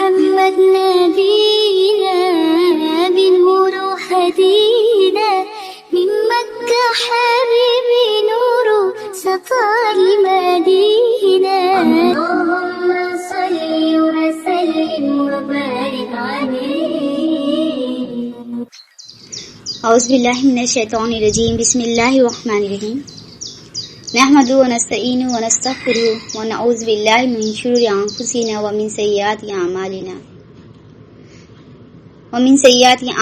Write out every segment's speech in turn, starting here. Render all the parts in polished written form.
محمد نبينا بالنور هدينا من مكة حبيبي نور سطع المدينة اللهم صل وسلم وبارك عليه. اعوذ باللہ من الشیطان الرجیم. بسم اللہ الرحمن الرحیم. نحمده ونستعینه ونستغفره ونعوذ باللہ من شرور انفسنا ومن سیئات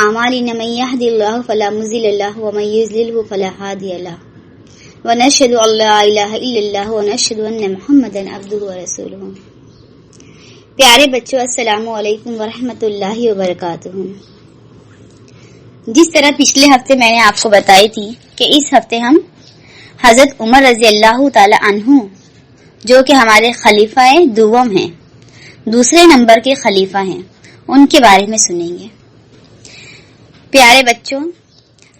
اعمالنا من يهد الله فلا مضل له ومن يضلل فلا هادي له ونشهد ان لا الہ الا اللہ ونشهد ان محمدا عبدہ ورسولہ. پیارے بچوں، السلام علیکم ورحمۃ اللہ وبرکاتہ. جس طرح پچھلے ہفتے میں نے آپ کو بتائی تھی کہ اس ہفتے ہم حضرت عمر رضی اللہ تعالی عنہ جو کہ ہمارے خلیفہ دوم ہیں، دوسرے نمبر کے خلیفہ ہیں، ان کے بارے میں سنیں گے. پیارے بچوں،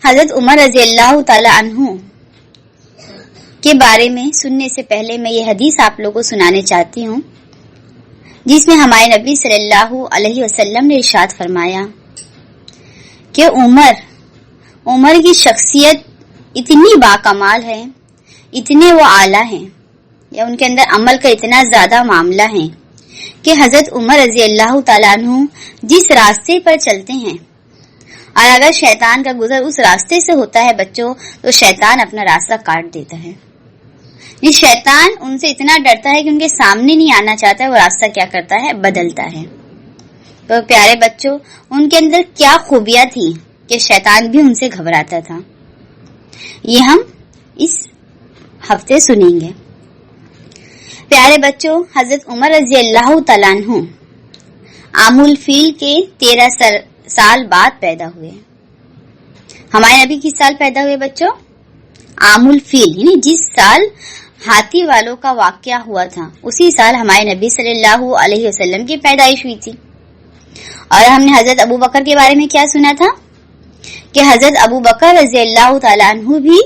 حضرت عمر رضی اللہ تعالی عنہ کے بارے میں سننے سے پہلے میں یہ حدیث آپ لوگوں کو سنانے چاہتی ہوں، جس میں ہمارے نبی صلی اللہ علیہ وسلم نے ارشاد فرمایا کہ عمر کی شخصیت اتنی باکمال ہے، اتنے وہ اعلیٰ ہیں، یا ان کے اندر عمل کا اتنا زیادہ معاملہ ہے کہ حضرت عمر رضی اللہ تعالیٰ عنہ جس راستے پر چلتے ہیں، اور اگر شیطان کا گزر اس راستے سے ہوتا ہے بچوں، تو شیطان اپنا راستہ کاٹ دیتا ہے. یہ شیطان ان سے اتنا ڈرتا ہے کہ ان کے سامنے نہیں آنا چاہتا ہے، وہ راستہ کیا کرتا ہے، بدلتا ہے. تو پیارے بچوں، ان کے اندر کیا خوبیاں تھیں کہ شیطان بھی ان سے گھبراتا تھا، یہ ہم اس ہفتے سنیں گے. پیارے بچوں، حضرت عمر رضی اللہ تعالیٰ عنہ عام الفیل کے 13 سال بعد پیدا ہوئے. ہمارے نبی کس سال پیدا ہوئے بچوں؟ عام الفیل، یعنی جس سال ہاتھی والوں کا واقعہ ہوا تھا اسی سال ہمارے نبی صلی اللہ علیہ وسلم کی پیدائش ہوئی تھی. اور ہم نے حضرت ابو بکر کے بارے میں کیا سنا تھا کہ حضرت ابو بکر رضی اللہ تعالیٰ عنہ بھی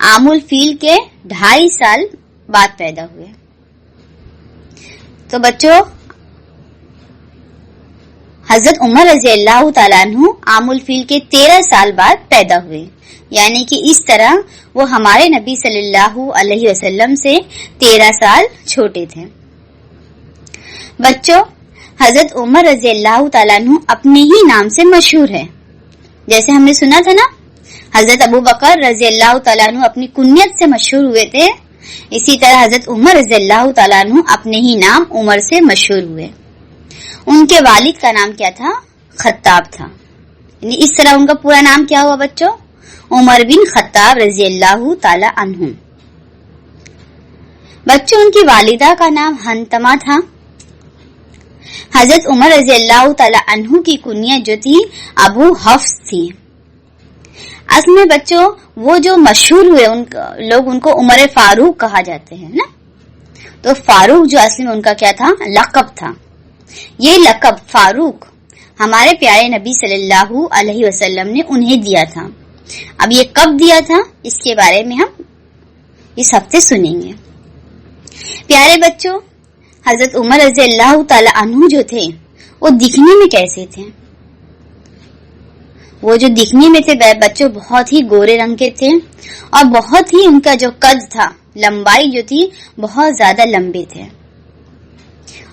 عام الفیل کے 2.5 سال بعد پیدا ہوئے. تو بچوں، حضرت عمر رضی اللہ تعالیٰ عنہ عام الفیل کے 13 سال بعد پیدا ہوئے، یعنی کہ اس طرح وہ ہمارے نبی صلی اللہ علیہ وسلم سے 13 سال چھوٹے تھے. بچوں، حضرت عمر رضی اللہ تعالیٰ عنہ اپنے ہی نام سے مشہور ہے. جیسے ہم نے سنا تھا نا، حضرت ابو بکر رضی اللہ تعالیٰ عنہ اپنی کنیت سے مشہور ہوئے تھے، اسی طرح حضرت عمر رضی اللہ تعالیٰ عنہ اپنے ہی نام عمر سے مشہور ہوئے. ان کے والد کا نام کیا تھا؟ خطاب تھا. یعنی اس طرح ان کا پورا نام کیا ہوا بچوں؟ عمر بن خطاب رضی اللہ تعالیٰ عنہ. بچوں، ان کی والدہ کا نام حنتمہ تھا. حضرت عمر رضی اللہ تعالیٰ عنہ کی کنیت جو تھی ابو حفص تھی. اصل میں بچوں وہ جو مشہور ہوئے لوگ ان کو عمر فاروق کہا جاتے ہیں نا. تو فاروق جو اصل میں ان کا کیا تھا؟ لقب تھا. یہ لقب فاروق ہمارے پیارے نبی صلی اللہ علیہ وسلم نے انہیں دیا تھا. اب یہ کب دیا تھا اس کے بارے میں ہم اس ہفتے سنیں گے. پیارے بچوں، حضرت عمر رضی اللہ تعالی عنہ جو تھے وہ دکھنے میں کیسے تھے؟ وہ جو دکھنے میں تھے بچوں بہت ہی گورے رنگ کے تھے، اور بہت ہی ان کا جو قد تھا، لمبائی جو تھی بہت زیادہ لمبے تھے.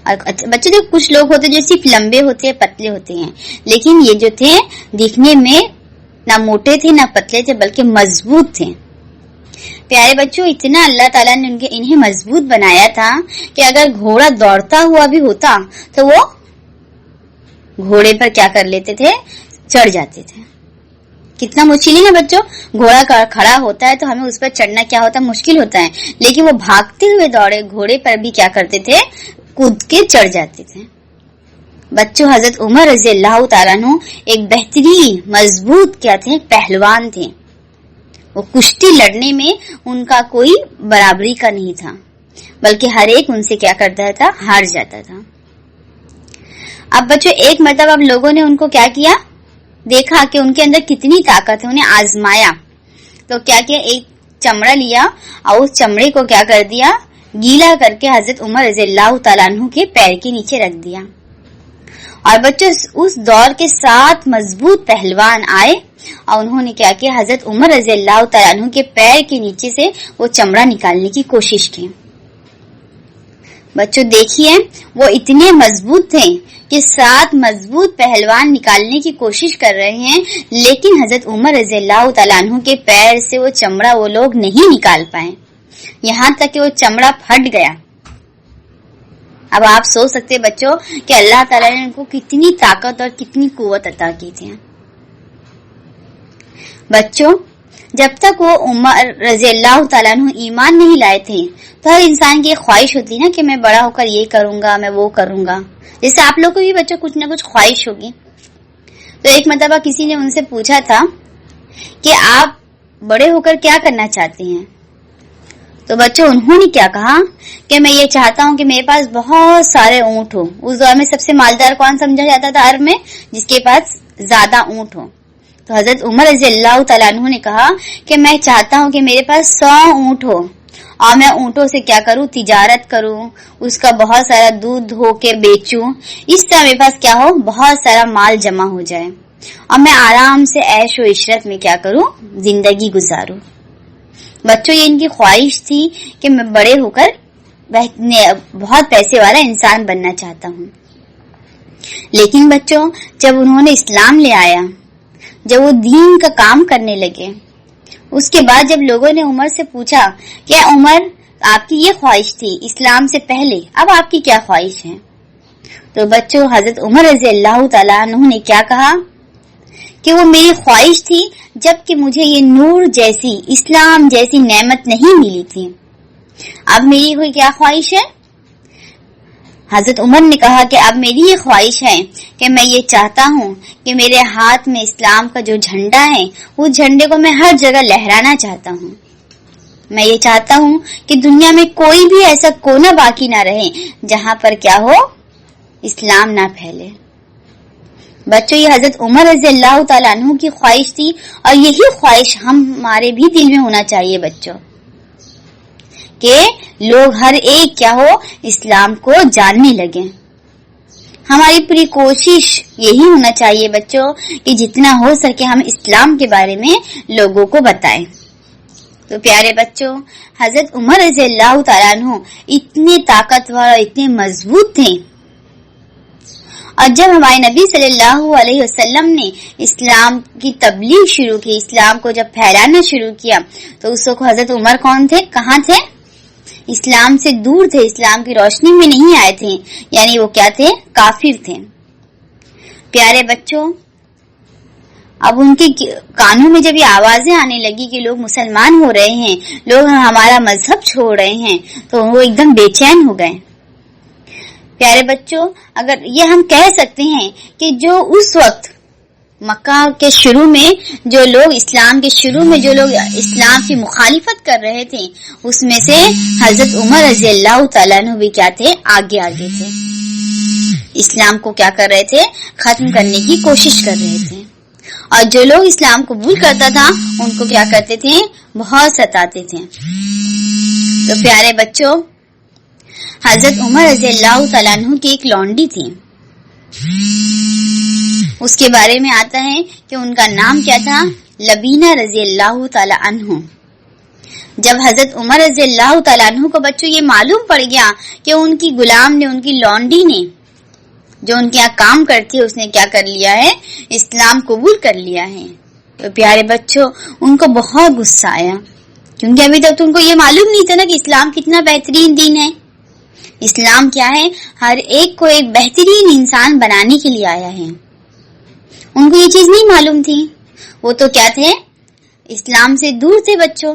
اور بچوں جو کچھ لوگ ہوتے جو صرف لمبے ہوتے ہیں، پتلے ہوتے ہیں، لیکن یہ جو تھے دکھنے میں نہ موٹے تھے نہ پتلے تھے، بلکہ مضبوط تھے. پیارے بچوں، اتنا اللہ تعالیٰ نے انہیں مضبوط بنایا تھا کہ اگر گھوڑا دوڑتا ہوا بھی ہوتا تو وہ گھوڑے پر کیا کر لیتے تھے؟ چڑھ جاتے تھے. کتنا مشکل ہے نا بچوں، گھوڑا کھڑا ہوتا ہے تو ہمیں اس پر چڑھنا کیا ہوتا ہے؟ مشکل ہوتا ہے، لیکن وہ بھاگتے ہوئے دوڑے گھوڑے پر بھی کیا کرتے تھے؟ کود کے چڑھ جاتے تھے. بچوں، حضرت عمر رضی اللہ تعالیٰ عنہ ایک بہترین مضبوط کیا تھے؟ پہلوان تھے. وہ کشتی لڑنے میں ان کا کوئی برابری کا نہیں تھا، بلکہ ہر ایک ان سے کیا کرتا تھا؟ ہار جاتا تھا. اب بچوں ایک مرتبہ اب لوگوں نے ان کو کیا کیا؟ دیکھا کہ ان کے اندر کتنی طاقت ہے، انہیں آزمایا. تو کیا کیا؟ ایک چمڑا لیا اور اس چمڑے کو کیا کر دیا؟ گیلا کر کے حضرت عمر رضی اللہ تعالیٰ عنہ کے پیر کے نیچے رکھ دیا. اور بچوں اس دور کے 7 مضبوط پہلوان آئے اور انہوں نے کیا کیا، حضرت عمر رضی اللہ تعالیٰ عنہ کے پیر کے نیچے سے وہ چمڑا نکالنے کی کوشش کی۔ بچوں دیکھیے وہ اتنے مضبوط تھے کہ 7 مضبوط پہلوان نکالنے کی کوشش کر رہے ہیں، لیکن حضرت عمر رضی اللہ تعالیٰ عنہ کے پیر سے وہ چمڑا وہ لوگ نہیں نکال پائے، یہاں تک کہ وہ چمڑا پھٹ گیا۔ اب آپ سوچ سکتے بچوں کہ اللہ تعالیٰ نے ان کو کتنی طاقت اور کتنی قوت عطا کی تھی۔ بچوں جب تک وہ عمر رضی اللہ تعالیٰ عنہ ایمان نہیں لائے تھے تو ہر انسان کی ایک خواہش ہوتی نا کہ میں بڑا ہو کر یہ کروں گا، میں وہ کروں گا، جیسے آپ لوگ کو بھی بچوں کچھ نہ کچھ خواہش ہوگی۔ تو ایک مرتبہ کسی نے ان سے پوچھا تھا کہ آپ بڑے ہو کر کیا کرنا چاہتے ہیں؟ تو بچوں انہوں نے کیا کہا کہ میں یہ چاہتا ہوں کہ میرے پاس بہت سارے اونٹ ہو۔ اس دور میں سب سے مالدار کون سمجھا جاتا تھا عرب میں؟ جس کے پاس زیادہ اونٹ ہو۔ تو حضرت عمر رضی اللہ تعالیٰ عنہ نے کہا کہ میں چاہتا ہوں کہ میرے پاس 100 اونٹ ہو اور میں اونٹوں سے کیا کروں، تجارت کروں، اس کا بہت سارا دودھ دھو کے بیچوں، اس طرح میرے پاس کیا ہو، بہت سارا مال جمع ہو جائے اور میں آرام سے عیش و عشرت میں کیا کروں، زندگی گزاروں۔ بچوں یہ ان کی خواہش تھی کہ میں بڑے ہو کر بہت پیسے والا انسان بننا چاہتا ہوں۔ لیکن بچوں جب انہوں نے اسلام لے آیا، جب وہ دین کا کام کرنے لگے، اس کے بعد جب لوگوں نے عمر سے پوچھا کہ عمر آپ کی یہ خواہش تھی اسلام سے پہلے، اب آپ کی کیا خواہش ہے؟ تو بچوں حضرت عمر رضی اللہ تعالیٰ عنہ نے کیا کہا کہ وہ میری خواہش تھی جبکہ مجھے یہ نور جیسی، اسلام جیسی نعمت نہیں ملی تھی، اب میری کوئی کیا خواہش ہے؟ حضرت عمر نے کہا کہ اب میری یہ خواہش ہے کہ میں یہ چاہتا ہوں کہ میرے ہاتھ میں اسلام کا جو جھنڈا ہے اس جھنڈے کو میں ہر جگہ لہرانا چاہتا ہوں۔ میں یہ چاہتا ہوں کہ دنیا میں کوئی بھی ایسا کونا باقی نہ رہے جہاں پر کیا ہو، اسلام نہ پھیلے۔ بچوں یہ حضرت عمر رضی اللہ تعالیٰ عنہ کی خواہش تھی اور یہی خواہش ہمارے بھی دل میں ہونا چاہیے بچوں، کہ لوگ ہر ایک کیا ہو، اسلام کو جاننے لگے۔ ہماری پوری کوشش یہی ہونا چاہیے بچوں کہ جتنا ہو سکے ہم اسلام کے بارے میں لوگوں کو بتائیں۔ تو پیارے بچوں حضرت عمر رضی اللہ تعالیٰ عنہ اتنے طاقتور اور اتنے مضبوط تھے، اور جب ہمارے نبی صلی اللہ علیہ وسلم نے اسلام کی تبلیغ شروع کی، اسلام کو جب پھیلانا شروع کیا، تو اس وقت حضرت عمر کون تھے، کہاں تھے؟ اسلام سے دور تھے، اسلام کی روشنی میں نہیں آئے تھے، یعنی وہ کیا تھے، کافر تھے۔ پیارے بچوں اب ان کے کانوں میں جب یہ آوازیں آنے لگی کہ لوگ مسلمان ہو رہے ہیں، لوگ ہمارا مذہب چھوڑ رہے ہیں، تو وہ ایک دم بے چین ہو گئے۔ پیارے بچوں اگر یہ ہم کہہ سکتے ہیں کہ جو اس وقت مکہ کے شروع میں جو لوگ اسلام کے شروع میں جو لوگ اسلام کی مخالفت کر رہے تھے، اس میں سے حضرت عمر رضی اللہ تعالیٰ عنہ بھی کیا تھے، آگے تھے، اسلام کو کیا کر رہے تھے، ختم کرنے کی کوشش کر رہے تھے، اور جو لوگ اسلام قبول کرتا تھا ان کو کیا کرتے تھے، بہت ستاتے تھے۔ تو پیارے بچوں حضرت عمر رضی اللہ تعالیٰ عنہ کی ایک لونڈی تھی، اس کے بارے میں آتا ہے کہ ان کا نام کیا تھا، لبینہ رضی اللہ تعالیٰ عنہ۔ جب حضرت عمر رضی اللہ تعالیٰ عنہ کو بچوں یہ معلوم پڑ گیا کہ ان کی غلام نے، ان کی لونڈی نے جو ان کے یہاں کام کرتی ہے، اس نے کیا کر لیا ہے، اسلام قبول کر لیا ہے، تو پیارے بچوں ان کو بہت غصہ آیا، کیونکہ ابھی تک تو ان کو یہ معلوم نہیں تھا نا کہ اسلام کتنا بہترین دین ہے۔ اسلام کیا ہے، ہر ایک کو ایک بہترین انسان بنانے کے لیے آیا ہے، ان کو یہ چیز نہیں معلوم تھی، وہ تو کیا تھے، اسلام سے دور تھے بچوں۔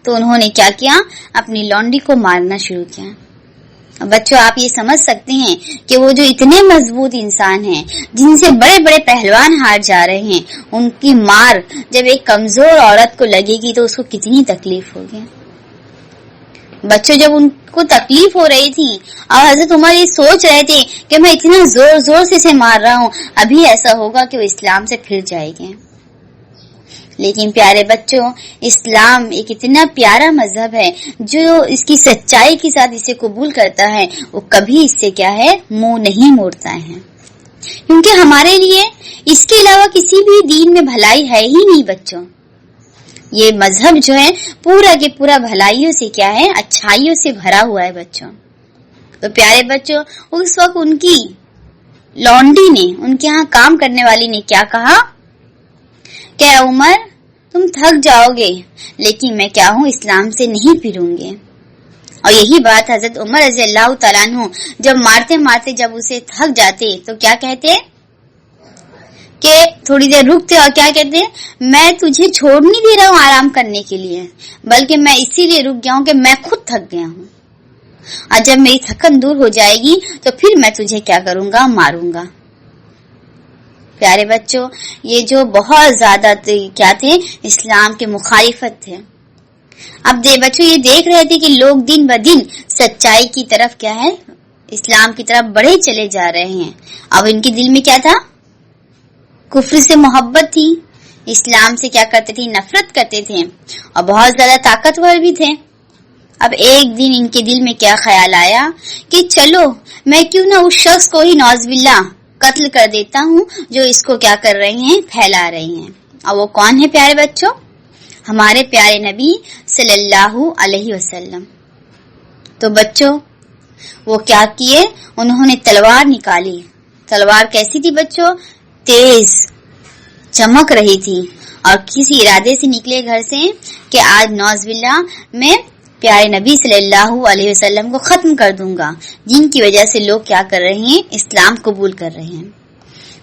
تو انہوں نے کیا کیا، اپنی لونڈی کو مارنا شروع کیا۔ بچوں آپ یہ سمجھ سکتے ہیں کہ وہ جو اتنے مضبوط انسان ہیں، جن سے بڑے بڑے پہلوان ہار جا رہے ہیں، ان کی مار جب ایک کمزور عورت کو لگے گی تو اس کو کتنی تکلیف ہوگی۔ بچوں جب ان کو تکلیف ہو رہی تھی اور حضرت عمر یہ سوچ رہے تھے کہ میں اتنا زور زور سے اسے مار رہا ہوں، ابھی ایسا ہوگا کہ وہ اسلام سے پھر جائے گی، لیکن پیارے بچوں، اسلام ایک اتنا پیارا مذہب ہے، جو اس کی سچائی کے ساتھ اسے قبول کرتا ہے وہ کبھی اس سے کیا ہے منہ نہیں موڑتا ہے، کیونکہ ہمارے لیے اس کے علاوہ کسی بھی دین میں بھلائی ہے ہی نہیں بچوں۔ یہ مذہب جو ہے پورا کے پورا بھلائیوں سے کیا ہے، اچھائیوں سے بھرا ہوا ہے بچوں۔ تو پیارے بچوں، اس وقت ان کی لونڈی نے، ان کے ہاں کام کرنے والی نے کیا کہا کہ عمر تم تھک جاؤ گے، لیکن میں کیا ہوں، اسلام سے نہیں پھروں گے۔ اور یہی بات حضرت عمر رضی اللہ تعالیٰ عنہ جب مارتے مارتے جب اسے تھک جاتے تو کیا کہتے کہ تھوڑی دیر رکتے، اور کیا کہتے ہیں، میں تجھے چھوڑ نہیں دے رہا ہوں آرام کرنے کے لیے، بلکہ میں اسی لیے رک گیا ہوں کہ میں خود تھک گیا ہوں، اور جب میری تھکن دور ہو جائے گی تو پھر میں تجھے کیا کروں گا، ماروں گا۔ پیارے بچوں، یہ جو بہت زیادہ کیا تھے، اسلام کے مخالفت تھے۔ اب بچوں یہ دیکھ رہے تھے کہ لوگ دن بدن سچائی کی طرف کیا ہے، اسلام کی طرف بڑھے چلے جا رہے ہیں۔ اب ان کے دل میں کیا تھا، کفر سے محبت تھی، اسلام سے کیا کرتے تھے، نفرت کرتے تھے، اور بہت زیادہ طاقتور بھی تھے۔ اب ایک دن ان کے دل میں کیا خیال آیا کہ چلو میں کیوں نہ اس شخص کو ہی نعوذ باللہ قتل کر دیتا ہوں جو اس کو کیا کر رہے ہیں، پھیلا رہے ہیں۔ اور وہ کون ہے پیارے بچوں، ہمارے پیارے نبی صلی اللہ علیہ وسلم۔ تو بچوں وہ کیا کیے، انہوں نے تلوار نکالی۔ تلوار کیسی تھی بچوں، تیز چمک رہی تھی، اور کسی ارادے سے نکلے گھر سے کہ آج نعوذ باللہ میں پیارے نبی صلی اللہ علیہ وسلم کو ختم کر دوں گا، جن کی وجہ سے لوگ کیا کر رہے ہیں، اسلام قبول کر رہے ہیں۔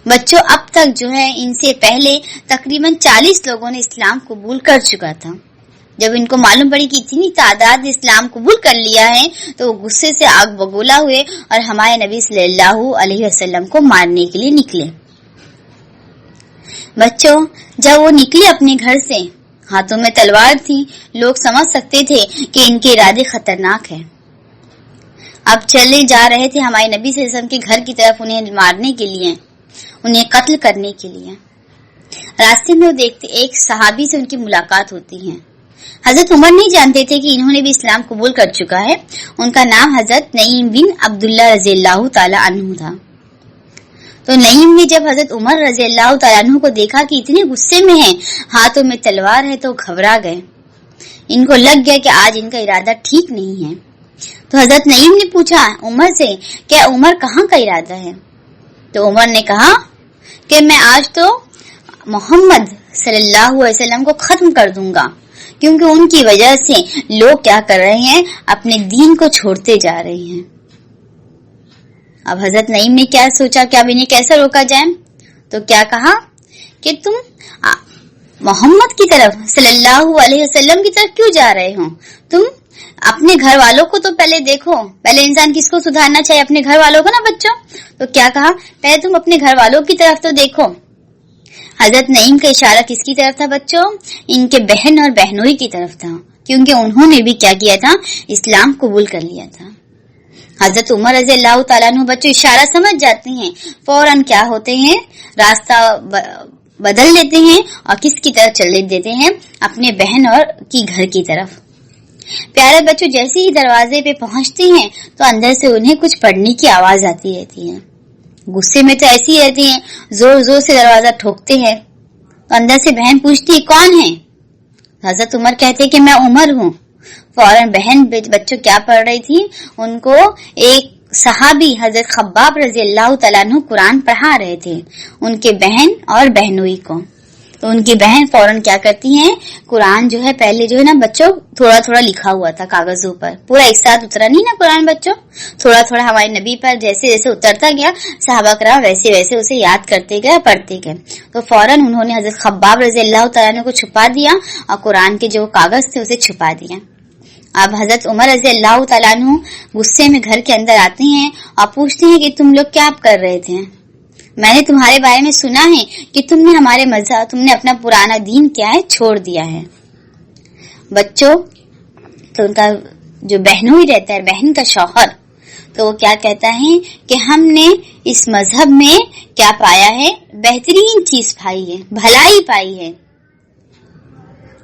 بچوں اب تک جو ہے ان سے پہلے تقریباً 40 لوگوں نے اسلام قبول کر چکا تھا۔ جب ان کو معلوم پڑی کہ اتنی تعداد نے اسلام قبول کر لیا ہے تو وہ غصے سے آگ بگولا ہوئے اور ہمارے نبی صلی اللہ علیہ وسلم کو مارنے کے لیے نکلے۔ بچوں جب وہ نکلے اپنے گھر سے، ہاتھوں میں تلوار تھی، لوگ سمجھ سکتے تھے کہ ان کے ارادے خطرناک ہیں۔ اب چلے جا رہے تھے ہمارے نبی صلی اللہ علیہ وسلم کے گھر کی طرف، انہیں مارنے کے لیے، انہیں قتل کرنے کے لیے۔ راستے میں وہ دیکھتے ایک صحابی سے ان کی ملاقات ہوتی ہے۔ حضرت عمر نہیں جانتے تھے کہ انہوں نے بھی اسلام قبول کر چکا ہے۔ ان کا نام حضرت نعیم بن عبداللہ رضی اللہ تعالی عنہ تھا۔ تو نعیم نے جب حضرت عمر رضی اللہ تعالیٰ عنہ کو دیکھا کہ اتنے غصے میں ہیں، ہاتھوں میں تلوار ہے، تو گھبرا گئے۔ ان کو لگ گیا کہ آج ان کا ارادہ ٹھیک نہیں ہے۔ تو حضرت نعیم نے پوچھا عمر سے کہ عمر کہاں کا ارادہ ہے؟ تو عمر نے کہا کہ میں آج تو محمد صلی اللہ علیہ وسلم کو ختم کر دوں گا، کیونکہ ان کی وجہ سے لوگ کیا کر رہے ہیں، اپنے دین کو چھوڑتے جا رہے ہیں۔ اب حضرت نعیم نے کیا سوچا کہ اب انہیں کیسے روکا جائے، تو کیا کہا کہ تم محمد کی طرف صلی اللہ علیہ وسلم کی طرف کیوں جا رہے ہو؟ تم اپنے گھر والوں کو تو پہلے دیکھو، پہلے انسان کس کو سدھارنا چاہیے، اپنے گھر والوں کو نا بچوں۔ تو کیا کہا، پہلے تم اپنے گھر والوں کی طرف تو دیکھو۔ حضرت نعیم کا اشارہ کس کی طرف تھا بچوں؟ ان کے بہن اور بہنوئی کی طرف تھا، کیونکہ انہوں نے بھی کیا کیا تھا، اسلام قبول کر لیا تھا۔ حضرت عمر رضی اللہ تعالیٰ عنہ بچوں اشارہ سمجھ جاتے ہیں، فوراً کیا ہوتے ہیں، راستہ بدل لیتے ہیں اور کس کی طرف چل دیتے ہیں، اپنے بہن اور کی گھر کی طرف۔ پیارے بچوں جیسے ہی دروازے پہ پہنچتے ہیں تو اندر سے انہیں کچھ پڑھنے کی آواز آتی رہتی ہے۔ غصے میں تو ایسی ہی رہتی ہیں، زور زور سے دروازہ ٹھوکتے ہیں۔ تو اندر سے بہن پوچھتی ہے کون ہے؟ حضرت عمر کہتے کہ میں عمر ہوں۔ فوراً بہن بچوں کیا پڑھ رہی تھی، ان کو ایک صحابی حضرت خباب رضی اللہ تعالیٰ عنہ قرآن پڑھا رہے تھے ان کے بہن اور بہنوئی کو۔ تو ان کی بہن فوراً کیا کرتی ہیں، قرآن جو ہے پہلے جو ہے نا بچوں تھوڑا تھوڑا لکھا ہوا تھا کاغذوں پر، پورا ایک ساتھ اترا نہیں نا قرآن بچوں، تھوڑا تھوڑا ہمارے نبی پر جیسے جیسے اترتا گیا صحابہ کرام ویسے ویسے اسے یاد کرتے گئے، پڑھتے گئے۔ تو فوراً انہوں نے حضرت خباب رضی اللہ تعالیٰ عنہ کو چھپا دیا اور قرآن کے جو کاغذ تھے اسے چھپا دیا۔ اب حضرت عمر رضی اللہ تعالیٰ عنہ غصے میں گھر کے اندر آتے ہیں اور پوچھتے ہیں کہ تم لوگ کیا کر رہے تھے؟ میں نے تمہارے بارے میں سنا ہے کہ تم نے ہمارے مذہب، تم نے اپنا پرانا دین کیا ہے چھوڑ دیا ہے۔ بچوں تو ان کا جو بہنوئی رہتا ہے، بہن کا شوہر، تو وہ کیا کہتا ہے کہ ہم نے اس مذہب میں کیا پایا ہے، بہترین چیز پائی ہے، بھلائی پائی ہے۔